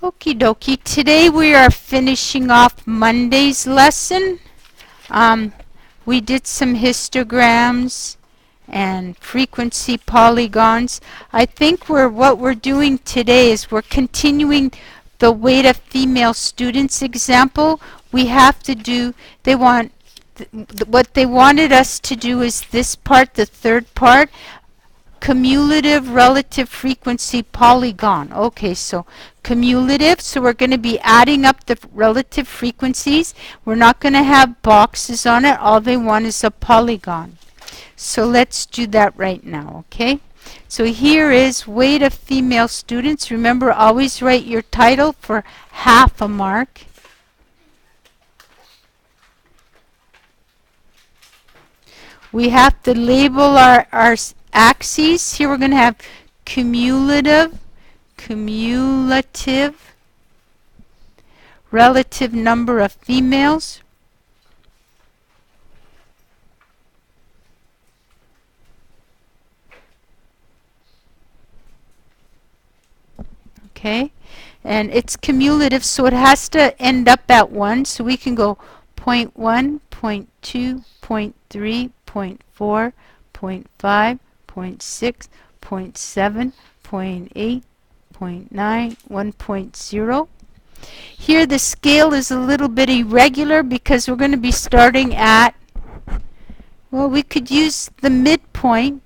Okie dokie. Today we are finishing off Monday's lesson. We did some histograms and frequency polygons. I think what we're doing today is we're continuing the weight of female students example. We have to do, what they wanted us to do is this part, the third part, cumulative relative frequency polygon. Okay, so cumulative, so we're going to be adding up the relative frequencies. We're not going to have boxes on it. All they want is a polygon. So let's do that right now, okay? So here is weight of female students. Remember, always write your title for half a mark. We have to label our axes. Here we're going to have cumulative, relative number of females, okay, and it's cumulative, so it has to end up at 1, so we can go 0.1, 0.2, 0.3, 0.4, 0.5, 0.6, 0.7, 0.8, 0.9, 1.0. Here the scale is a little bit irregular because we're going to be starting at, well, we could use the midpoint.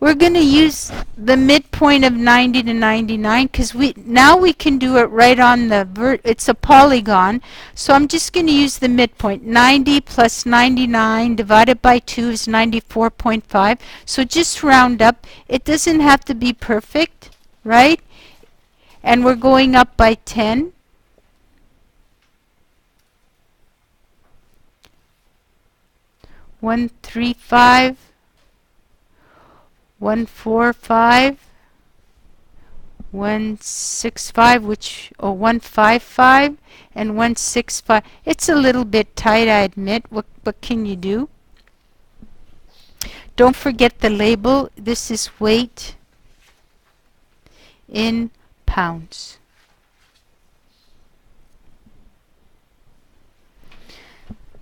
We're going to use the midpoint of 90 to 99 because now we can do it right on the it's a polygon. So I'm just going to use the midpoint. 90 plus 99 divided by 2 is 94.5. So just round up. It doesn't have to be perfect, right? And we're going up by 10. One, 3, 5. 145, 165, 155, and 165. It's a little bit tight, I admit. What can you do? Don't forget the label. This is weight in pounds.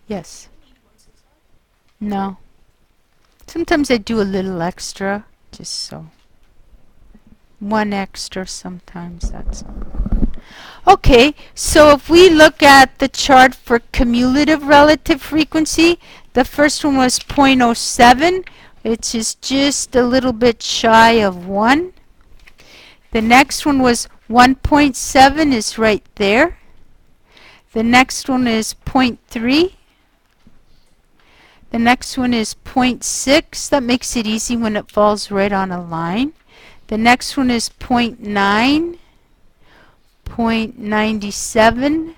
Yes. No. Sometimes I do a little extra. Just so. 1 extra sometimes, that's all. Okay, so if we look at the chart for cumulative relative frequency, the first one was 0.07, which is just a little bit shy of 1. The next one was 1.7, is right there. The next one is 0.3. The next one is 0.6. That makes it easy when it falls right on a line. The next one is 0.9, 0.97,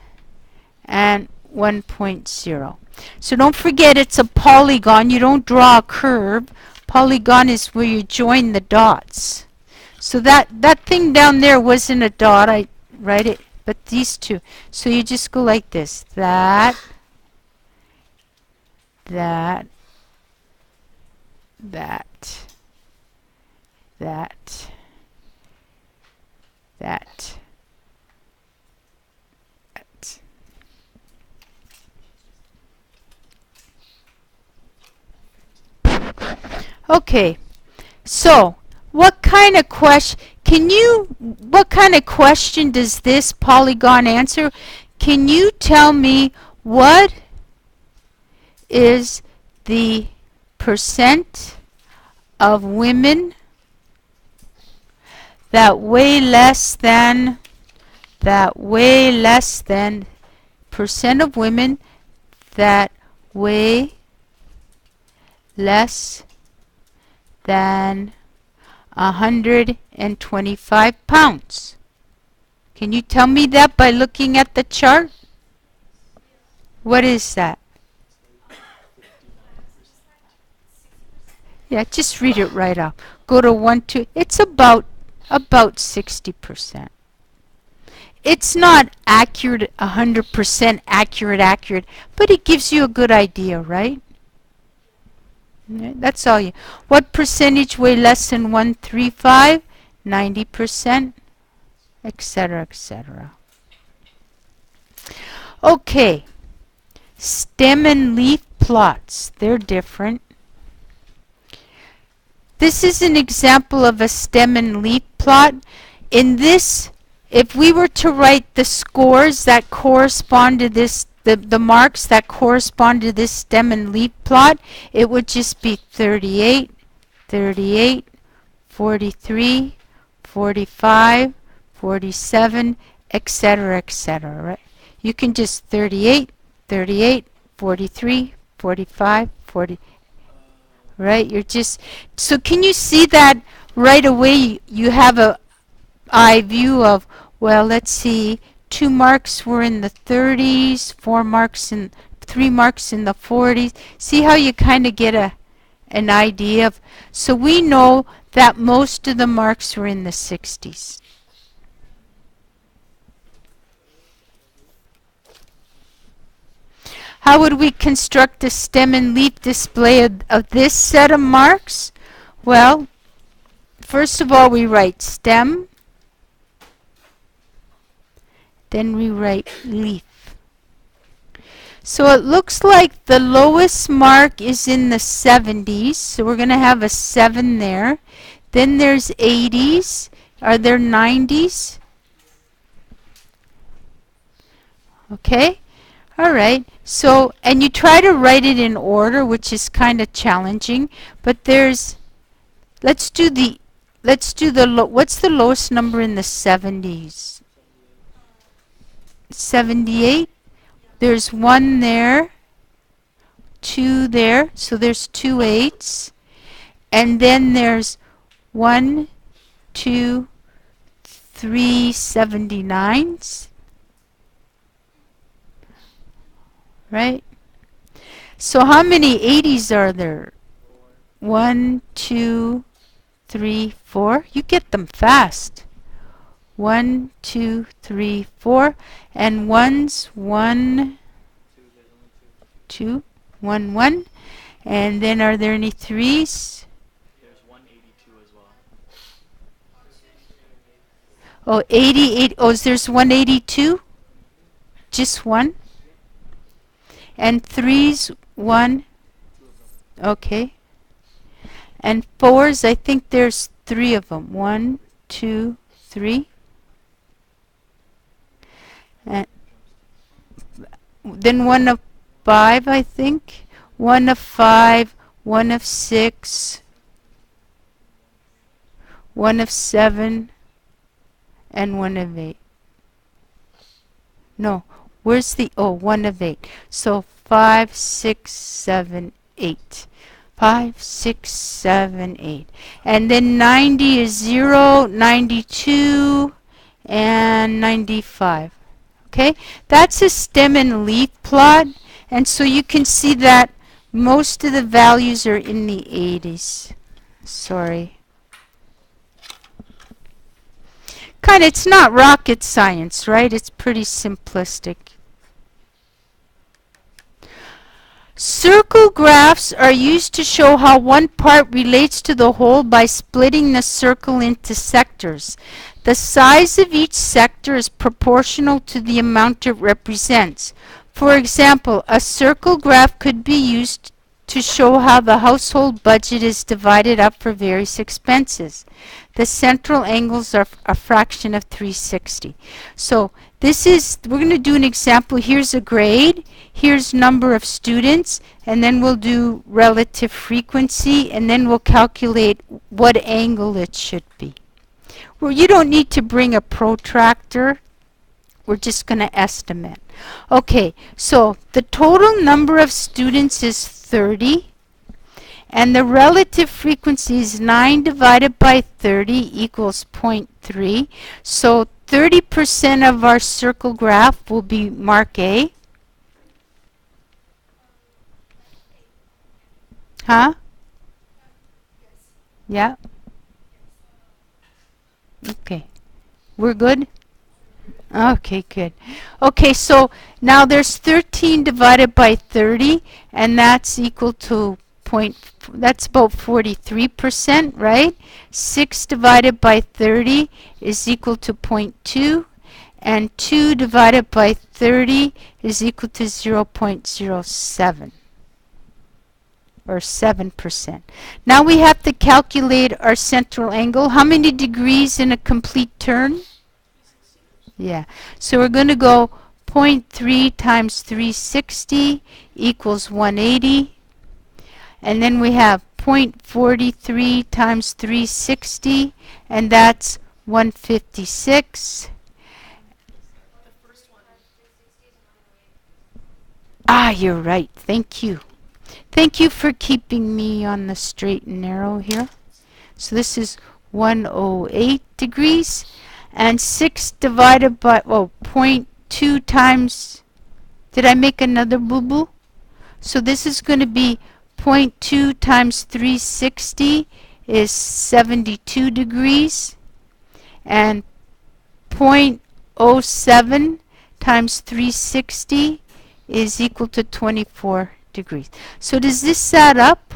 and 1.0. So don't forget it's a polygon. You don't draw a curve. Polygon is where you join the dots. So that thing down there wasn't a dot. I write it, but these two. So you just go like this. That. Okay, so what kind of question does this polygon answer? Can you tell me what is the percent of women that weigh less than percent of women that weigh less than 125 pounds? Can you tell me that by looking at the chart? What is that? Yeah, just read it right off. Go to 1, 2. It's about 60%. It's not accurate, 100% accurate, but it gives you a good idea, right? That's all you. What percentage weigh less than 135? 90%. etc., etc. Okay, stem and leaf plots, they're different. This is an example of a stem and leaf plot. In this, if we were to write the scores that correspond to this, the marks that correspond to this stem and leaf plot, it would just be 38, 38, 43, 45, 47, etc., etc., right? You can just 38, 38, 43, 45, 40, right? You're just, so can you see that right away you have a eye view of, well, let's see, 2 marks were in the 30s, 3 marks in the 40s. See how you kind of get an idea of, so we know that most of the marks were in the 60s. How would we construct a stem and leaf display of this set of marks? Well, first of all, we write stem, then we write leaf. So it looks like the lowest mark is in the 70s, so we're going to have a 7 there. Then there's 80s. Are there 90s? Okay. All right. So, and you try to write it in order, which is kind of challenging, but there's, what's the lowest number in the 70s? 78. There's 1 there, 2 there, so there's 2 8s, and then there's 1, 2, 3 79s, right? So how many 80s are there? 1, 2, 3, 4. You get them fast. 1, 2, 3, 4, and 1's 1, 2, 1, 1, and then are there any 3's? There's 182 as well. Oh, 88. Oh, there's 182? Just 1? And 3's 1? Okay. And 4's, I think there's 3 of them. 1, 2, 3. And then 1 of 5, I think. 1 of 5, 1 of 6, 1 of 7, and 1 of 8. No, where's the, oh, 1 of 8. So 5, 6, 7, 8. 5, 6, 7, 8. And then 90 is 0, 92, and 95. Okay, that's a stem and leaf plot, and so you can see that most of the values are in the 80s. Sorry. Kind of, it's not rocket science, right? It's pretty simplistic. Circle graphs are used to show how one part relates to the whole by splitting the circle into sectors. The size of each sector is proportional to the amount it represents. For example, a circle graph could be used to show how the household budget is divided up for various expenses. The central angles are a fraction of 360. So this is, we're going to do an example. Here's a grade, here's number of students, and then we'll do relative frequency, and then we'll calculate what angle it should be. Well, you don't need to bring a protractor. We're just going to estimate. Okay, so the total number of students is 30, and the relative frequency is 9 divided by 30 equals 0.3. So 30% of our circle graph will be mark A. Huh? Yeah? Okay. We're good? Okay, good. Okay, so now there's 13 divided by 30, and that's equal to that's about 43%, right? 6 divided by 30 is equal to 0.2, and 2 divided by 30 is equal to 0.07, or 7%. Now we have to calculate our central angle. How many degrees in a complete turn? Yeah, so we're going to go 0.3 times 360 equals 180. And then we have 0.43 times 360, and that's 156. Ah, you're right. Thank you. Thank you for keeping me on the straight and narrow here. So this is 108 degrees. And 6 divided by, oh, 0.2 times, did I make another boo-boo? So this is going to be 0.2 times 360 is 72 degrees. And 0.07 times 360 is equal to 24 degrees. So does this add up?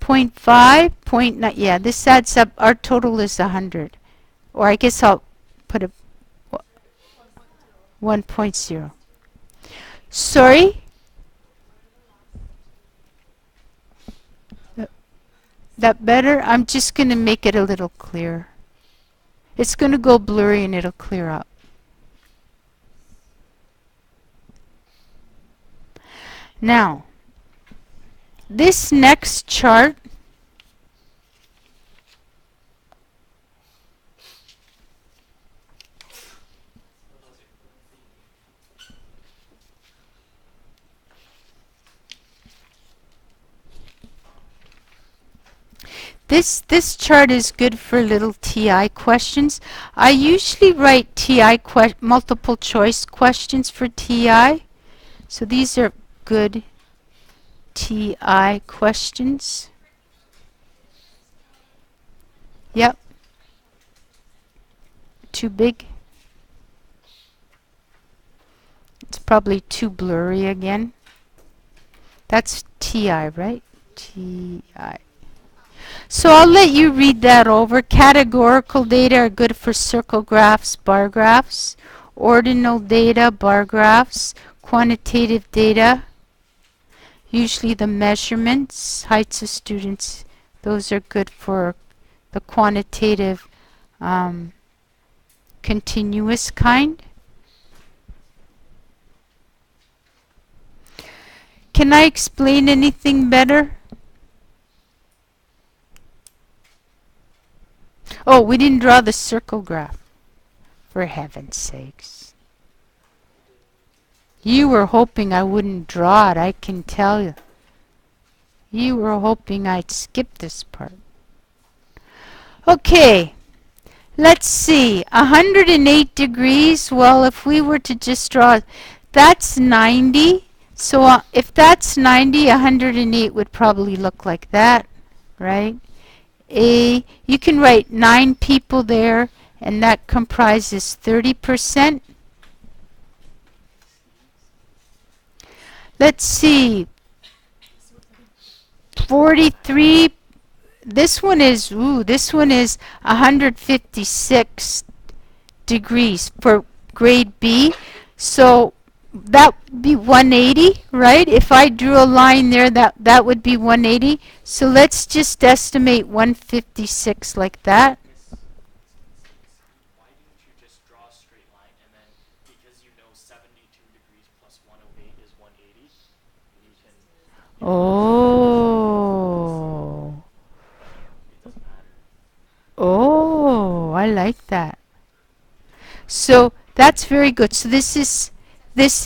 0.5, 0.9, yeah, this adds up. Our total is 100. Or I guess I'll put a 1.0. Sorry? That better? I'm just going to make it a little clearer. It's going to go blurry and it'll clear up. Now, this next chart This chart is good for little TI questions. I usually write TI multiple choice questions for TI. So these are good TI questions. Yep. Too big. It's probably too blurry again. That's TI, right? TI. So I'll let you read that over. Categorical data are good for circle graphs, bar graphs. Ordinal data, bar graphs. Quantitative data, usually the measurements, heights of students, those are good for the quantitative continuous kind. Can I explain anything better? Oh, we didn't draw the circle graph. For heaven's sakes. You were hoping I wouldn't draw it, I can tell you. You were hoping I'd skip this part. Okay, let's see. 108 degrees, well, if we were to just draw, that's 90. So if that's 90, 108 would probably look like that, right? You can write 9 people there, and that comprises 30%. Let's see. 43. This one is 156 degrees for grade B. So that would be 180, right? If I drew a line there, that would be 180. So let's just estimate 156 like that. Why didn't you just draw a straight line and then, because you know 72 degrees plus 108 is 180, you can... Oh. It doesn't matter. Oh, I like that. So that's very good. So this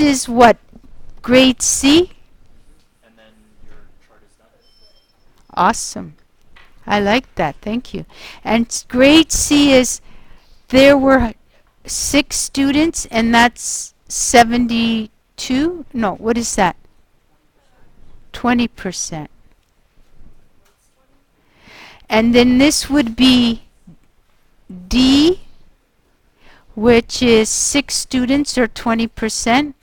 is what? Grade C? And then your chart is done. Awesome. I like that. Thank you. And grade C is, there were 6 students, and that's 72? No, what is that? 20%. And then this would be D, which is 6 students, or 20%.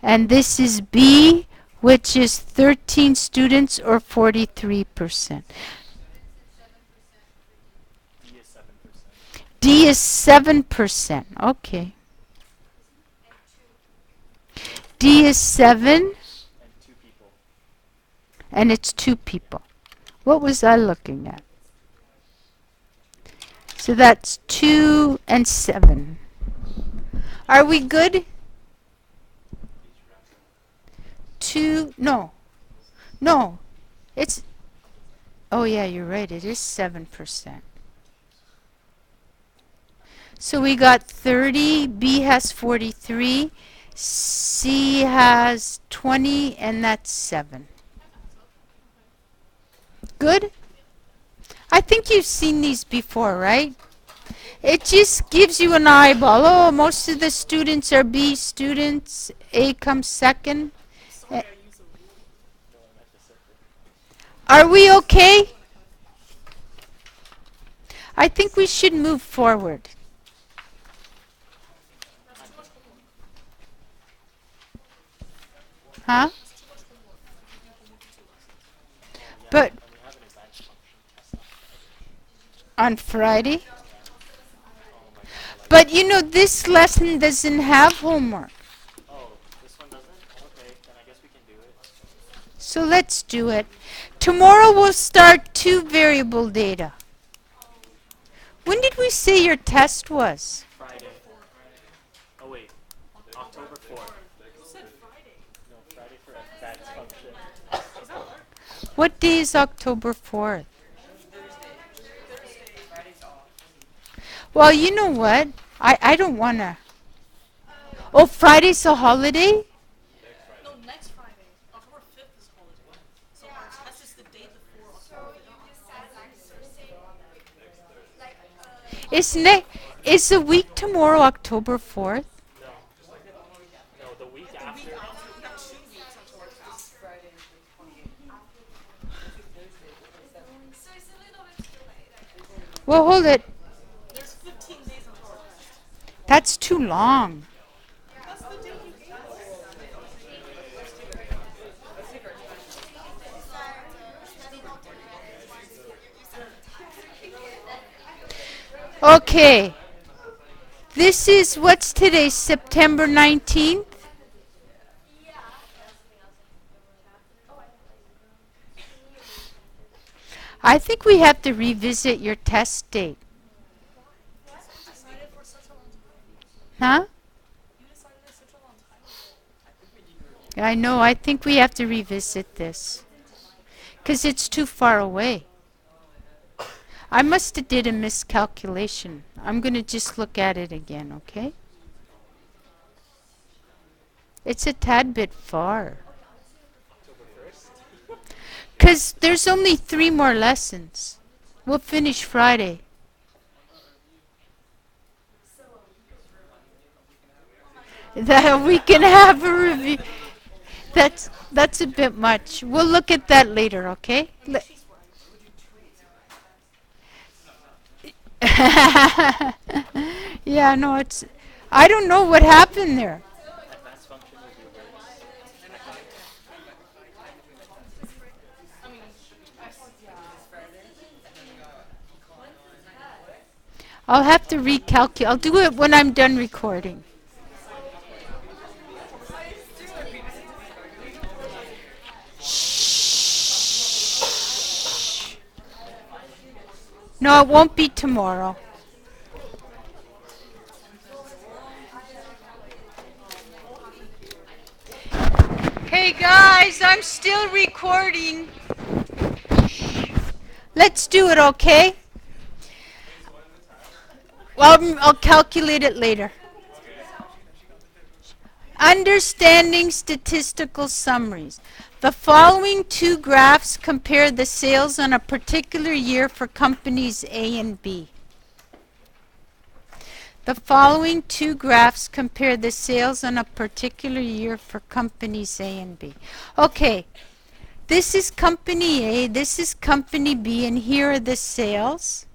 And this is B, which is 13 students or 43%. D is 7%. D is 7%. Okay. D is 7 And 2 people. and it's 2 people. What was I looking at? So that's 2 and 7. Are we good? 2, no. No. It's, oh yeah, you're right. It is 7%. So we got 30, B has 43, C has 20, and that's 7. Good? I think you've seen these before, right? It just gives you an eyeball. Oh, most of the students are B students. A comes second. Sorry, I use a rule. No, I meant to circle. Are we okay? I think we should move forward. Huh? But And we have an advanced function test. on Friday? Oh my god. But you know, this lesson doesn't have homework. Oh, this one doesn't? Okay, then I guess we can do it. So let's do it. Tomorrow we'll start 2 variable data. When did we say your test was? Friday. Oh wait, October 4th. No, Friday for advanced function. What day is October 4th? Well, you know what? I don't want to. Oh, Friday's a holiday? No, next Friday. October 5th is holiday. So our test is the day before October 5th. Is the week tomorrow October 4th? No. No, the week after. We have 2 weeks until our test. Well, hold it. There's 15 days until our test. That's too long. That's the day you gave us. Okay. This is, what's today, September 19th? I think we have to revisit your test date. You decided for such a long time. Huh? You decided it such a long time ago. I know, I think we have to revisit this. Because it's too far away. I must have did a miscalculation. I'm going to just look at it again, okay? It's a tad bit far. Because there's only 3 more lessons. We'll finish Friday. That we can have a review. That's a bit much. We'll look at that later, okay? Yeah, no, it's. I don't know what happened there. Advanced function will be worse. I'll have to recalculate. I'll do it when I'm done recording. Shh. No, it won't be tomorrow. Hey guys, I'm still recording. Let's do it, okay? Well, I'll calculate it later. Understanding statistical summaries. The following 2 graphs compare the sales on a particular year for companies A and B. The following 2 graphs compare the sales on a particular year for companies A and B. Okay, this is company A, this is company B, and here are the sales.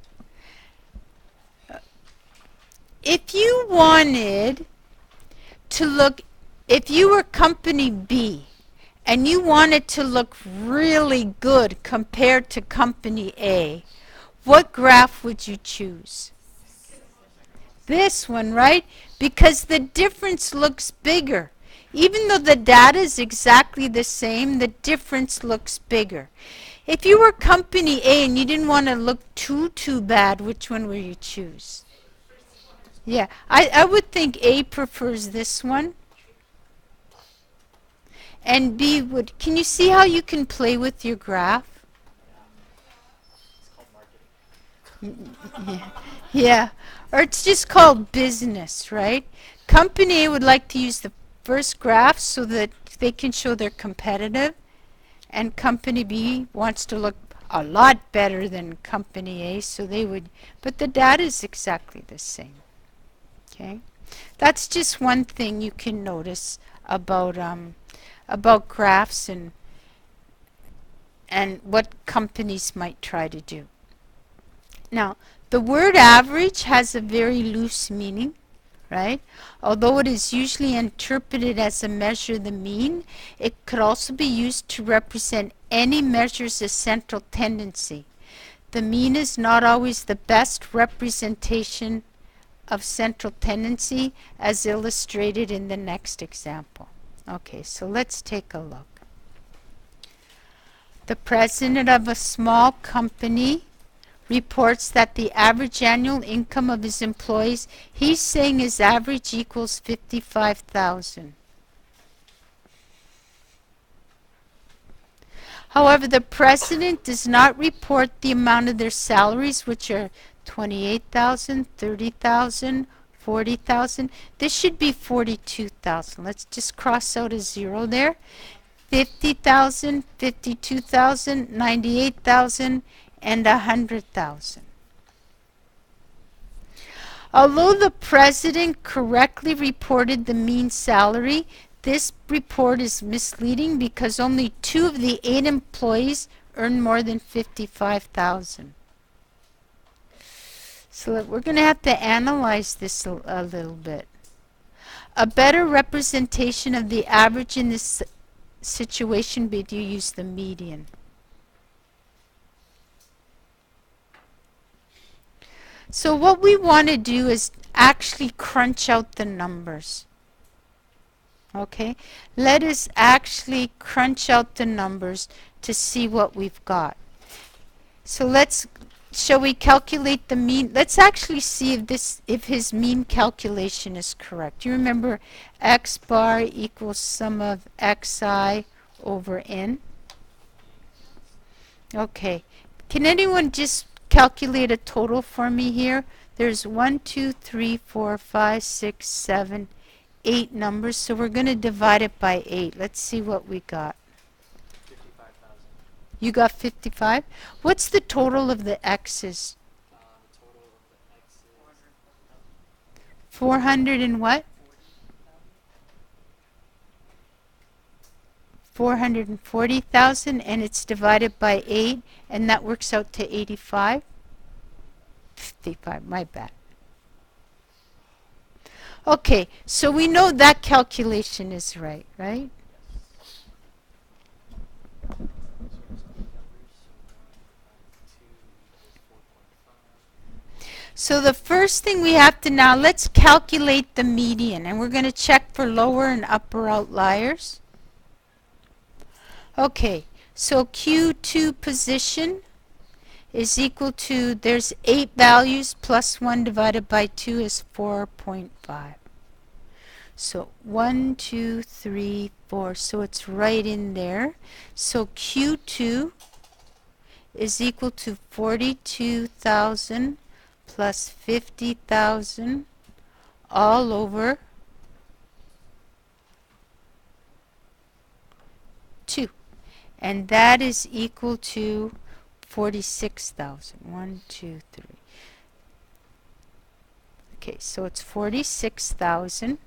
If you wanted to look, if you were company B and you want it to look really good compared to company A, what graph would you choose? This one, right? Because the difference looks bigger. Even though the data is exactly the same, the difference looks bigger. If you were company A and you didn't want to look too bad, which one would you choose? Yeah, I would think A prefers this one. And B would, can you see how you can play with your graph? It's called marketing. Yeah, or it's just called business, right? Company A would like to use the first graph so that they can show they're competitive, and company B wants to look a lot better than company A, so they would, but the data is exactly the same. Okay, that's just one thing you can notice about graphs and what companies might try to do. Now, the word average has a very loose meaning, right? Although it is usually interpreted as a measure of the mean, it could also be used to represent any measures of central tendency. The mean is not always the best representation of central tendency, as illustrated in the next example. Okay, so let's take a look. The president of a small company reports that the average annual income of his employees, he's saying his average equals $55,000. However, the president does not report the amount of their salaries, which are $28,000, $30,000, $40,000. This should be $42,000. Let's just cross out a zero there. $50,000, $52,000, $98,000, and $100,000. Although the president correctly reported the mean salary, this report is misleading because only 2 of the 8 employees earn more than $55,000. So we're going to have to analyze this a little bit. A better representation of the average in this situation would you use the median. So what we want to do is actually crunch out the numbers. Okay, let us actually crunch out the numbers to see what we've got. So shall we calculate the mean? Let's actually see if his mean calculation is correct. You remember x bar equals sum of xi over n? Okay, can anyone just calculate a total for me here? There's 1, 2, 3, 4, 5, 6, 7, 8 numbers, so we're going to divide it by 8. Let's see what we got. 55,000. You got 55? What's the total of the x's? The total of the x is 400 and what? 440,000, and it's divided by 8, and that works out to 85? 55, my bad. Okay, so we know that calculation is right, right? So the first thing we have to now, let's calculate the median, and we're going to check for lower and upper outliers. Okay, so Q2 position is equal to, there's 8 values plus 1 divided by 2 is 4.5. So 1, 2, 3, 4, so it's right in there. So Q2 is equal to 42,000 plus 50,000 all over 2. And that is equal to 46,000. 1, 2, 3. Okay, so it's 46,000.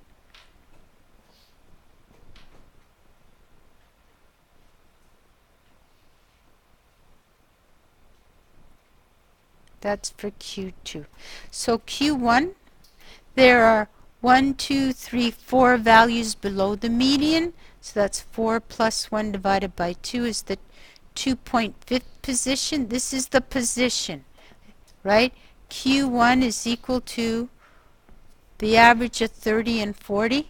That's for Q2. So Q1, there are 1, 2, 3, 4 values below the median. So that's 4 plus 1 divided by 2 is the 2.5th position. This is the position, right? Q1 is equal to the average of 30 and 40.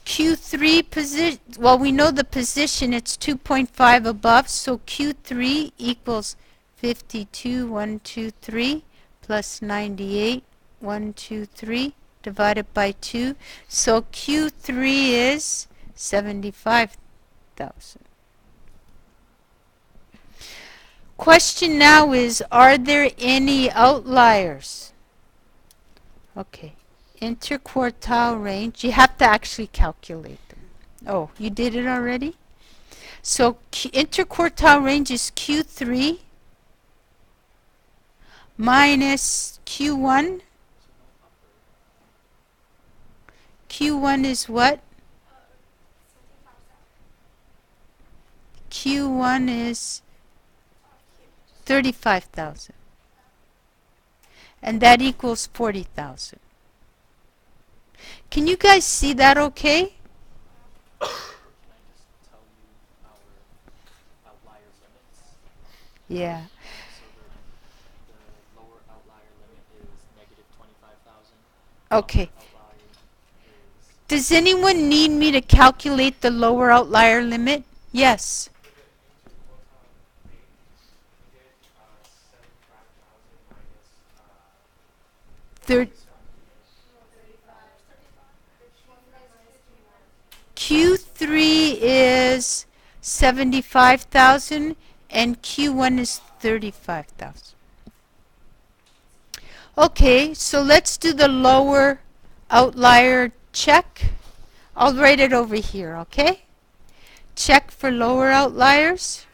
Q3 position, well, we know the position, it's 2.5 above, so Q3 equals 52, 1, 2, 3, plus 98, 1, 2, 3, divided by 2. So Q3 is 75,000. Question now is, are there any outliers? Okay. Interquartile range, you have to actually calculate them. Oh, you did it already? So interquartile range is Q3 minus Q1. Q1 is what? Q1 is 35,000. And that equals 40,000. Can you guys see that okay? Can I just tell you our outlier limits? Yeah. So the lower outlier limit is negative 25,000. Okay. Upper outlier is Does anyone need me to calculate the lower outlier limit? Yes. For the interquartile range, we get 75,000 minus Third. 35. Q3 is 75,000 and Q1 is 35,000. Okay, so let's do the lower outlier check. I'll write it over here, okay? Check for lower outliers.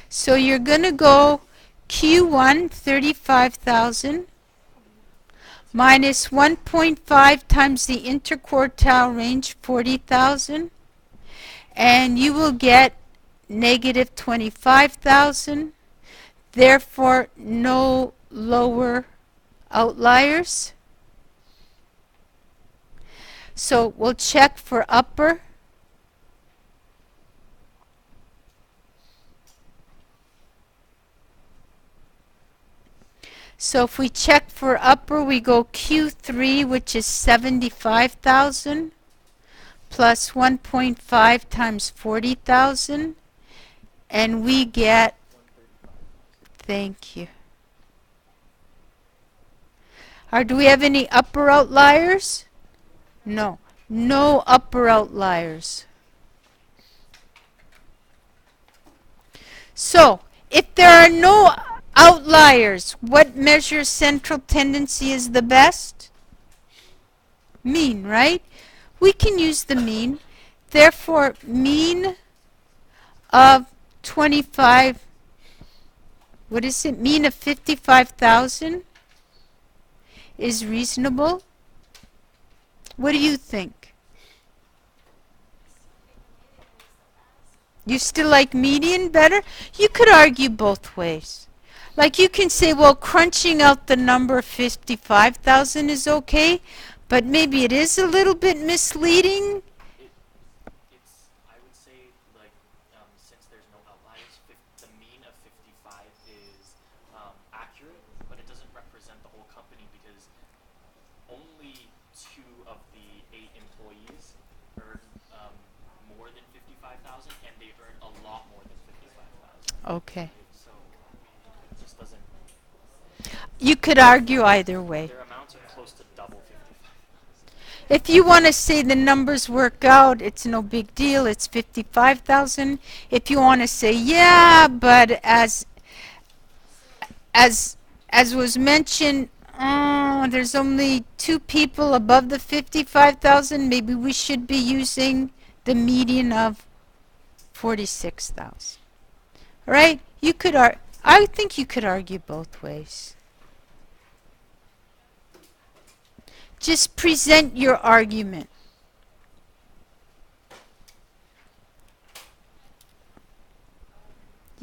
So you're going to go Q1 35,000 minus 1.5 times the interquartile range 40,000, and you will get negative 25,000. Therefore, no lower outliers. So we'll check for upper. So if we check for upper, we go Q3, which is 75,000, plus 1.5 times 40,000, and we get, 135. thank you. Do we have any upper outliers? No. No upper outliers. So, if there are no outliers, what measure central tendency is the best? Mean, right? We can use the mean. Therefore, mean of 25, what is it? Mean of 55,000 is reasonable. What do you think? You still like median better? You could argue both ways. Like you can say, well, crunching out the number 55,000 is okay, but maybe it is a little bit misleading. It's, I would say, like, since there's no outliers, the mean of 55 is accurate, but it doesn't represent the whole company because only 2 of the 8 employees earn more than 55,000, and they earn a lot more than 55,000. Okay. So it just doesn't. You could argue either way. Their amounts are close to double 55,000. If you want to say the numbers work out, it's no big deal, it's 55,000. If you want to say, yeah, but as was mentioned, there's only 2 people above the 55,000, maybe we should be using the median of 46,000. All right? You could I think you could argue both ways. Just present your argument.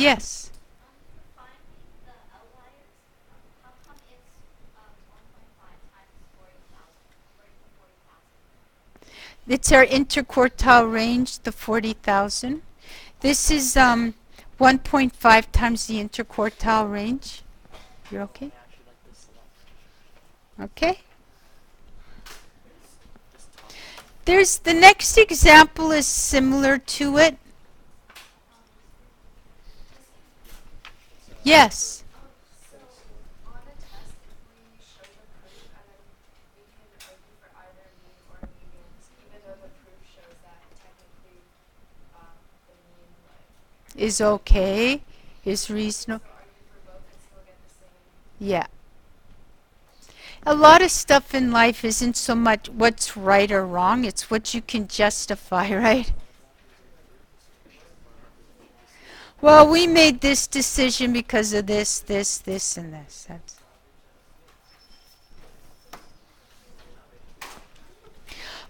Yes. Finding the outliers, how come it's 1.5 times 40,000 or even 40,000? It's our interquartile range, the 40,000. This is 1.5 times the interquartile range. You're okay? I actually like this a lot. Okay. This top. There's the next example is similar to it. Yes. So on a test, if we show the proof and then we can argue for either mean or medians, even though the proof shows that technically the mean Is okay. Is reasonable. so argue for both and still get the same. Yeah. A lot of stuff in life isn't so much what's right or wrong, it's what you can justify, right? Well, we made this decision because of this, this, and this. That's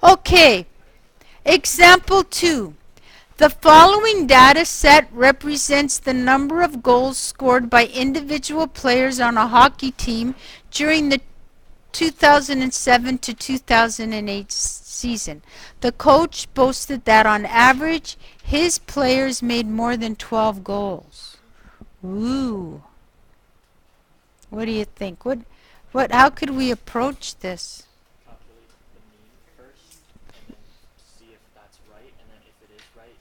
okay. Example 2. The following data set represents the number of goals scored by individual players on a hockey team during the 2007 to 2008 season. The coach boasted that on average, his players made more than 12 goals. Ooh. What do you think? How could we approach this? Calculate the mean first, and then see if that's right. And then if it is right,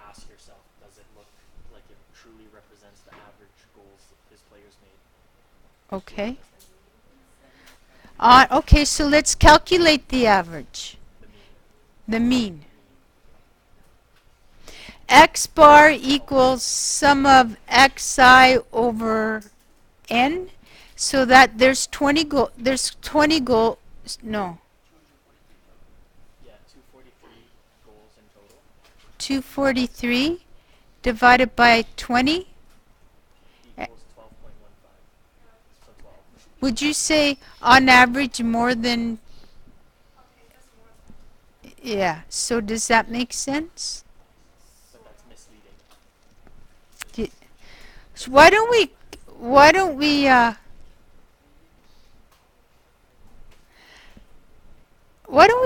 ask yourself, does it look like it truly represents the average goals his players made? Okay. Okay, so let's calculate the average. The mean. The mean. X bar equals sum of xi over n, so that there's 20 goals, no, Yeah, 243 goals in total. 243 divided by 20. Equals 12.15. So 12. Would you say on average more than, yeah, so does that make sense? But that's misleading. So why don't we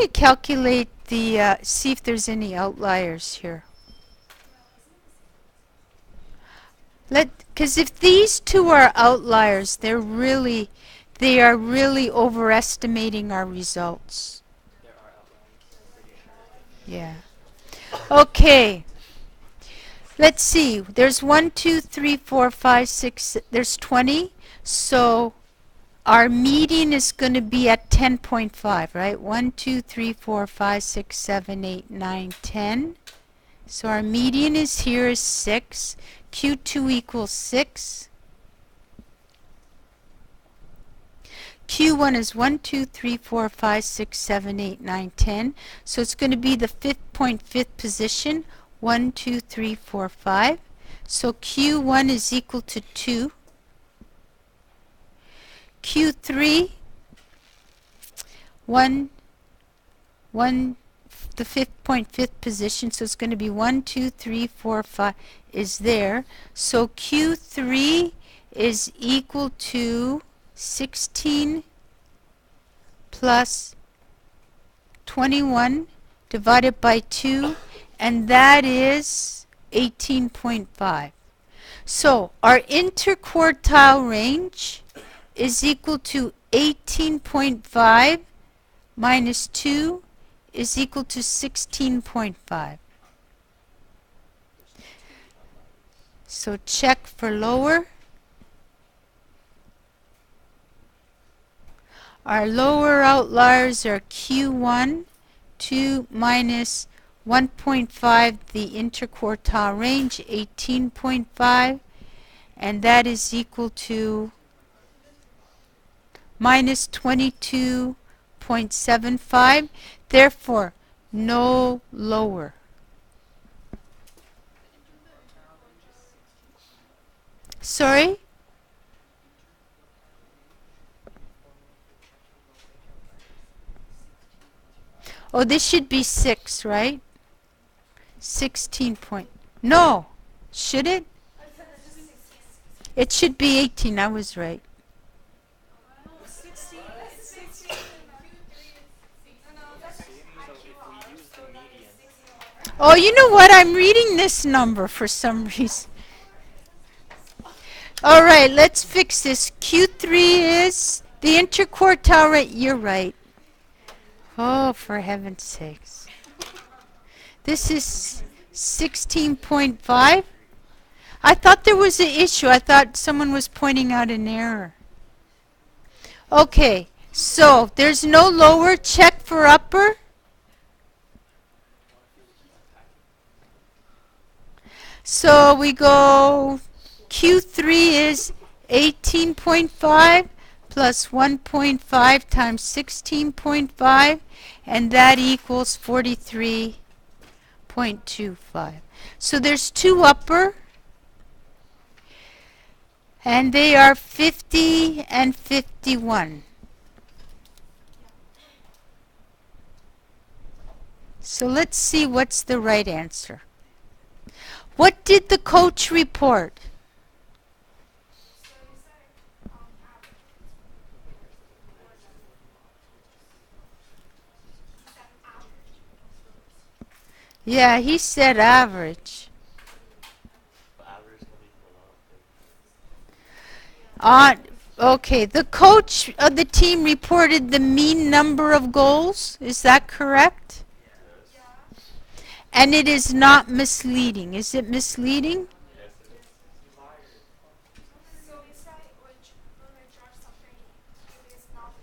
calculate the, see if there's any outliers here. Because if these two are outliers, they are really overestimating our results. There are outliers, pretty sure. Yeah. Okay. Let's see. There's 1, 2, 3, 4, 5, 6. There's 20. So our median is going to be at 10.5, right? 1, 2, 3, 4, 5, 6, 7, 8, 9, 10. So our median is here is 6. Q2 equals 6. Q1 is 1, 2, 3, 4, 5, 6, 7, 8, 9, 10. So it's going to be the 5th position. 1, 2, 3, 4, 5. So Q1 is equal to 2. Q3, 1, the 5th position. So it's going to be 1, 2, 3, 4, 5 is there. So Q3 is equal to 16 plus 21 divided by 2, and that is 18.5. So our interquartile range is equal to 18.5 minus 2 is equal to 16.5. So check for lower. Our lower outliers are Q1, 2 minus 1.5, the interquartile range, 18.5, and that is equal to minus 22.75. Therefore, no lower. Sorry? Oh, this should be 6, right? 16 point. No. Should it? I It should be 18. I was right. No, 16. 16. No, that's So if we use the median, Oh, you know what? I'm reading this number for some reason. All right, let's fix this. Q3 is the interquartile rate. You're right. Oh, for heaven's sakes. This is 16.5. I thought there was an issue. I thought someone was pointing out an error. Okay, so there's no lower. Check for upper. So we go, Q3 is 18.5 plus 1.5 times 16.5, and that equals 43.25. So there's two upper, and they are 50 and 51. So let's see what's the right answer. What did the coach report? Yeah, he said average. Okay, the coach of the team reported the mean number of goals. Is that correct? And it is not misleading. Is it misleading? So it's like when we judge something, if it's not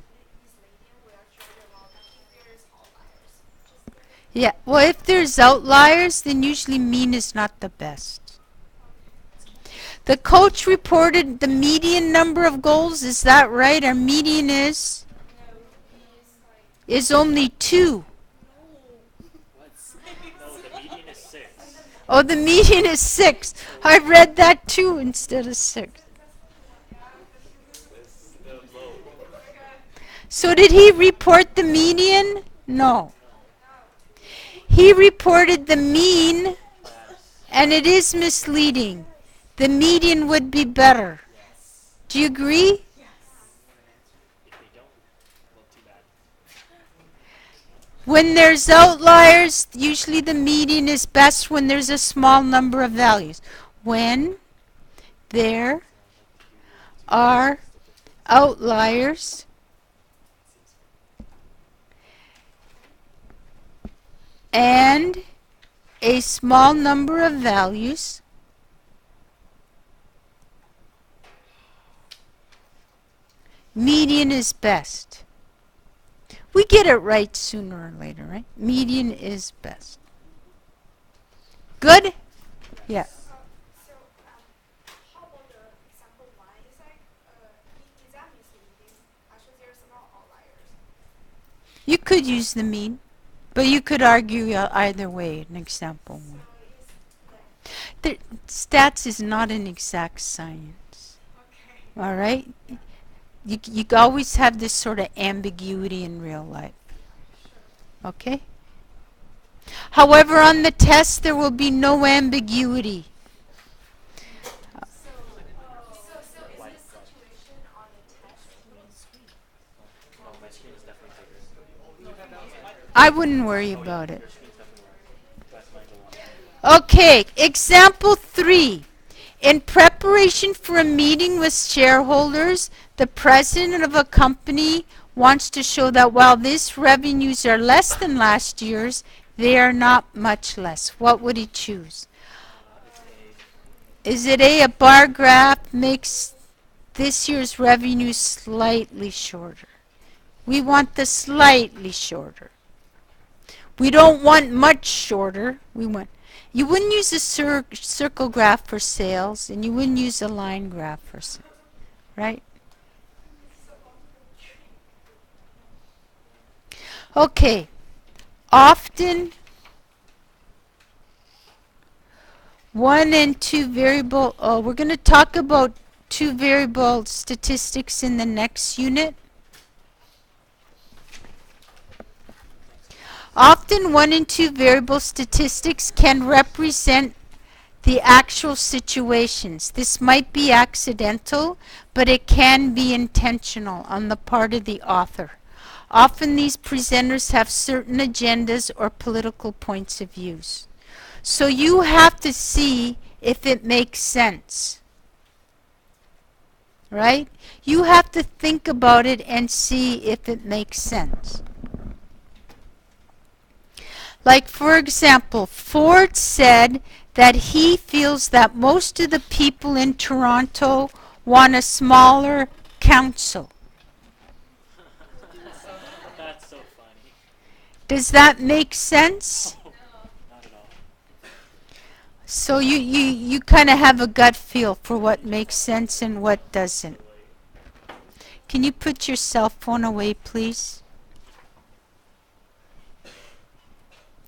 misleading, we actually allow that if there is outliers. Yeah, well, if there's outliers, then usually mean is not the best. The coach reported the median number of goals. Is that right? Our median is only 2. no, the median is 6. Oh, the median is 6. I read that 2 instead of 6. So did he report the median? No. He reported the mean, and it is misleading. The median would be better. Do you agree? If they don't, well, too bad. When there's outliers, usually the median is best when there's a small number of values. When there are outliers, and a small number of values, median is best. We get it right sooner or later, right? Median is best. Good? Yeah. So, how about the example 1? It's like, is that misleading? Actually, there's no outliers. You could use the mean, but you could argue either way in example 1. The stats is not an exact science. Okay. All right? You always have this sort of ambiguity in real life. Okay? However, on the test, there will be no ambiguity. So is this situation on the test? No, my screen is definitely bigger. I wouldn't worry about it. Your screen's definitely bigger. That's mine's a lot. Okay, example 3. In preparation for a meeting with shareholders, the president of a company wants to show that while these revenues are less than last year's, they are not much less. What would he choose? Is it A, a bar graph makes this year's revenue slightly shorter? We want the slightly shorter. We don't want much shorter. We want. You wouldn't use a circle graph for sales, and you wouldn't use a line graph for sales, right? Okay. Often, 1 and 2 variable, we're going to talk about 2 variable statistics in the next unit. Often 1 and 2 variable statistics can represent the actual situations. This might be accidental, but it can be intentional on the part of the author. Often these presenters have certain agendas or political points of views. So you have to see if it makes sense. Right? You have to think about it and see if it makes sense. Like, for example, Ford said that he feels that most of the people in Toronto want a smaller council. That's so funny. Does that make sense? Oh, not at all. So you kind of have a gut feel for what makes sense and what doesn't. Can you put your cell phone away, please?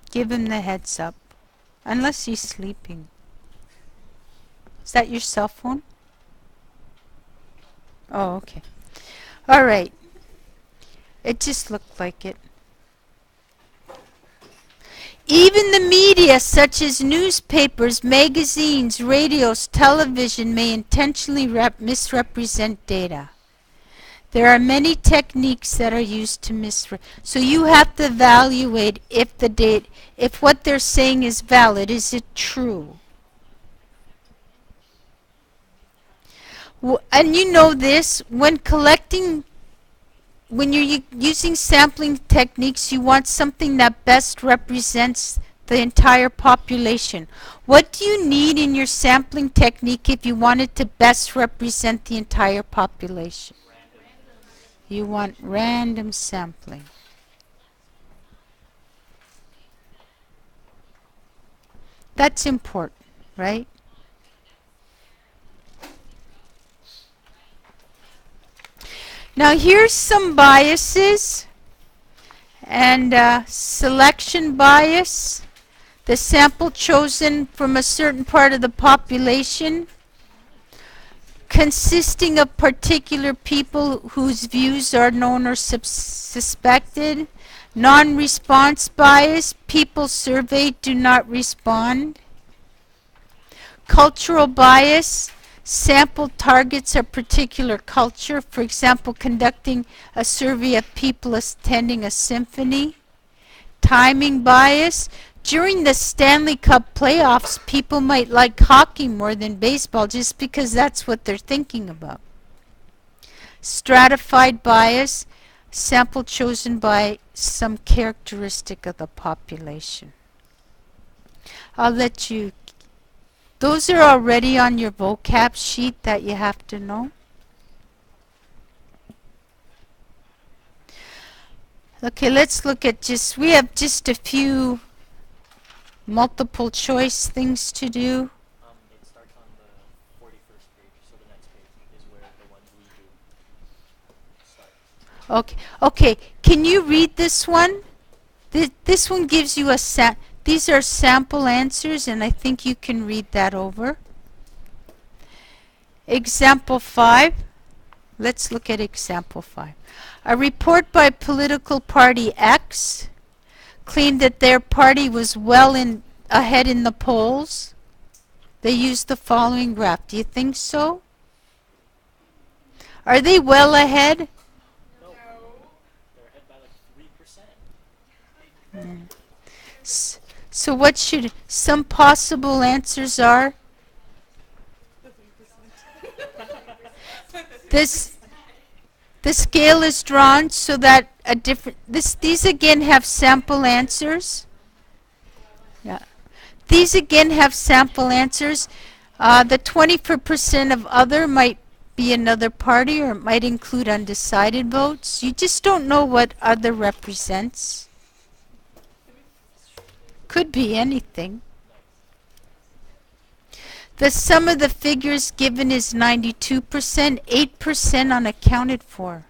Give him the heads up. Unless he's sleeping. Is that your cell phone? Oh, okay. All right. It just looked like it. Even the media, such as newspapers, magazines, radios, television, may intentionally misrepresent data. There are many techniques that are used to so you have to evaluate if if what they're saying is valid. Is it true? And you know this, when you're using sampling techniques, you want something that best represents the entire population. What do you need in your sampling technique if you want it to best represent the entire population? You want random sampling. That's important, right? Now here's some biases. And selection bias. The sample chosen from a certain part of the population, consisting of particular people whose views are known or suspected. Non-response bias, people surveyed do not respond. Cultural bias, sample targets a particular culture, for example, conducting a survey of people attending a symphony. Timing bias, during the Stanley Cup playoffs, people might like hockey more than baseball just because that's what they're thinking about. Stratified bias, sample chosen by some characteristic of the population. I'll let you, those are already on your vocab sheet that you have to know. Okay, let's look at we have just a few multiple choice things to do. It starts on the 41st page, so the next page is where the ones we do start. Okay, can you read this one? This one gives you these are sample answers, and I think you can read that over. Example 5. Let's look at example 5. A report by political party X claimed that their party was ahead in the polls. They used the following graph. Do you think so? Are they well ahead? No. They're ahead by like 3%. So what should some possible answers are? The scale is drawn so that these again have sample answers. Yeah. These again have sample answers. The 20% of other might be another party, or it might include undecided votes. You just don't know what other represents. Could be anything. The sum of the figures given is 92%, 8% unaccounted for.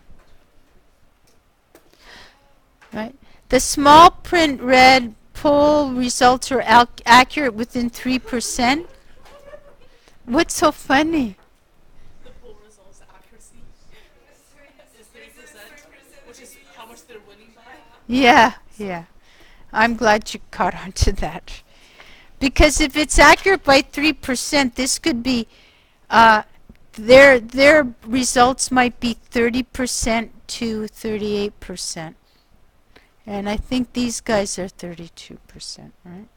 Right? The small print read poll results are accurate within 3%. What's so funny? The poll results accuracy is 3%, which is how much they're winning by. Yeah. I'm glad you caught on to that. Because if it's accurate by 3%, this could be, their results might be 30% to 38%. And I think these guys are 32%, right?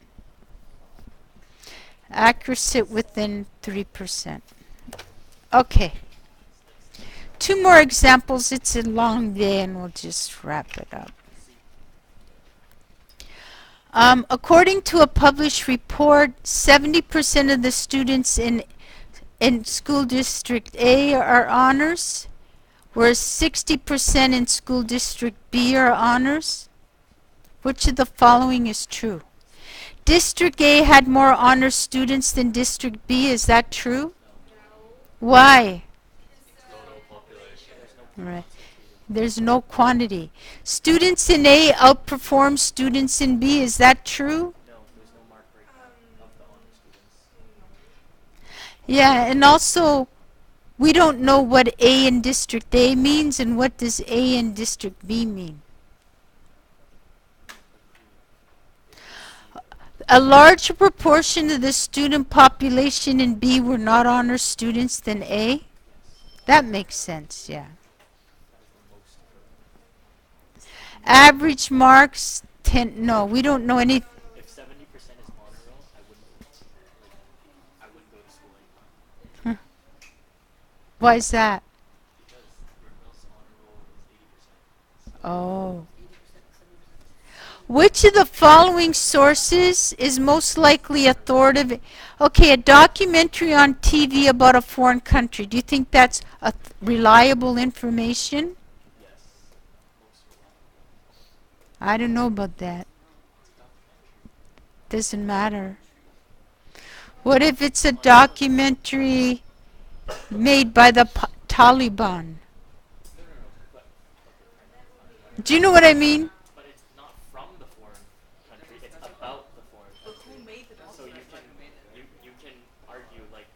Accuracy within 3%. Okay. Two more examples. It's a long day and we'll just wrap it up. According to a published report, 70% of the students in school district A are honors, whereas 60% in school district B are honors. Which of the following is true? District A had more honors students than District B. Is that true? Why? Right. There's no quantity. Students in A outperform students in B. Is that true? No, there's no mark breakdown of the honor students. Yeah, and also we don't know what A in District A means and what does A in District B mean. A larger proportion of the student population in B were not honor students than A? That makes sense, yeah. Average marks, no, we don't know any. If 70% is honor roll, I wouldn't go to school anymore. Why is that? Because Britnell's honor roll is 80%. Oh. Which of the following sources is most likely authoritative? Okay, a documentary on TV about a foreign country. Do you think that's reliable information? Yes. Most reliable. I don't know about that. Doesn't matter. What if it's a documentary made by the Taliban? Do you know what I mean? But it's not from the foreign country, it's about the foreign But country. who made the So you can argue like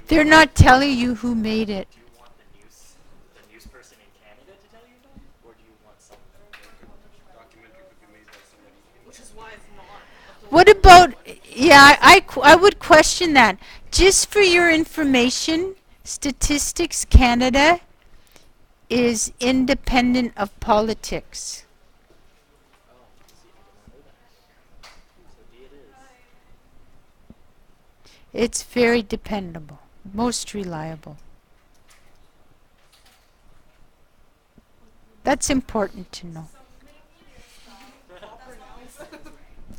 They're not telling you who made it. do you want the news person in Canada to tell you that? Or do you want some Documentary could be made by somebody. which is why it's not. What about, yeah, I would question that. Just for your information, Statistics Canada is independent of politics. Oh, see, I didn't know that. So D it is. It's very dependable, most reliable. That's important to know.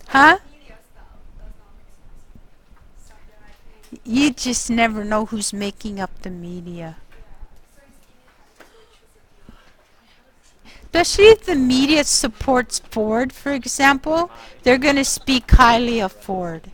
Huh? You just never know who's making up the media. Especially if the media supports Ford, for example, they're going to speak highly of Ford.